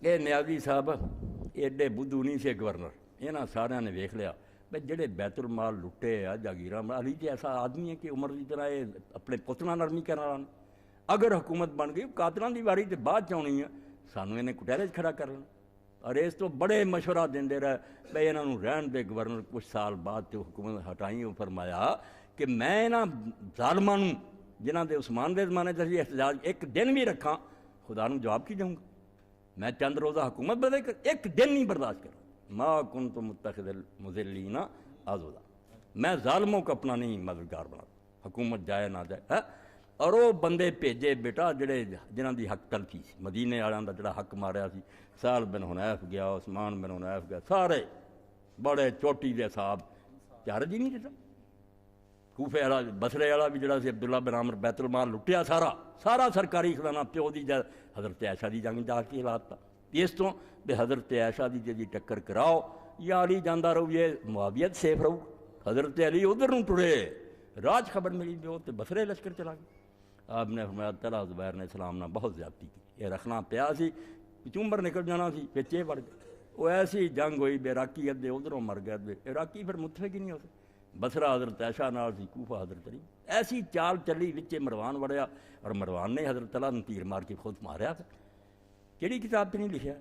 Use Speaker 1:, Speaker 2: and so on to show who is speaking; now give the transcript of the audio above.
Speaker 1: یہ نیازی صاحب ایڈے بدھو نہیں سے گورنر، یہاں سارے نے ویکھ لیا بھائی جڑے بیت المال لٹے آ جاگیراں، علی تو ایسا آدمی ہے کہ عمر کی طرح یہ اپنے پتنا نرمی کرنے والا، اگر حکومت بن گئی قاتلاں دی واری تو بعد چونی ہے، سانوں انہیں کٹہرے کھڑا کر لینا۔ اور اس تو بڑے مشورہ دے رہے بھائی انہوں رہن دے گورنر، کچھ سال بعد تو حکومت ہٹائی، وہ فرمایا کہ میں یہاں ظالماں جنہاں دے عثمان دے زمانے سے احتجاج ایک دن بھی رکھاں، خدا نو جواب کی دوں گا؟ میں چند روزہ حکومت بدے کر ایک دن نہیں برداشت کروں، ما کنت متخذ المضلین عضدا، میں ظالموں کو اپنا نہیں مددگار بنا، حکومت جائے نہ جائے۔ اور وہ بندے بھیجے بیٹا جڑے جنہاں دی حق تلفی سی، مدینے والوں دا جڑا حق ماریا سی، سال بن حنیف گیا، عثمان بن حنیف گیا، سارے بڑے چوٹی دے صاحب، چارج ہی نہیں دیتا۔ کوفے والا بصرے والا بھی جڑا سی عبداللہ بن عامر بیت المال لٹیا سارا سرکاری خزانہ پیو دی جا حضرت عائشہ دی جنگ جا کے حالات تھا، اس تو بے حضرت عائشہ دی جی ٹکر کراؤ یا علی جاندہ رہو یہ معاویت سیف رہو، حضرت علی ادھر نوں ٹرے، راج خبر ملی جو تے بصرے لشکر چلا گیا۔ آپ نے فرمایا طلحہ زبیر نے اسلام نے بہت زیادتی کی، یہ رکھنا پیا سی، چومبر نکل جانا سی، پچے بڑھ گئے، وہ ایسی جنگ ہوئی بے عراقی ادھے ادھروں مر گئے، عراقی پھر متفق ہی نہیں ہوتے، بصرہ حضرت عائشہ نال سی، کوفہ حضرت علی، ایسی چال چلی، وچے مروان وڑیا، اور مروان نے حضرت طلحہ نوں تیر مار کے خود ماریا تھا، کیڑی کتاب پہ نہیں لکھیا؟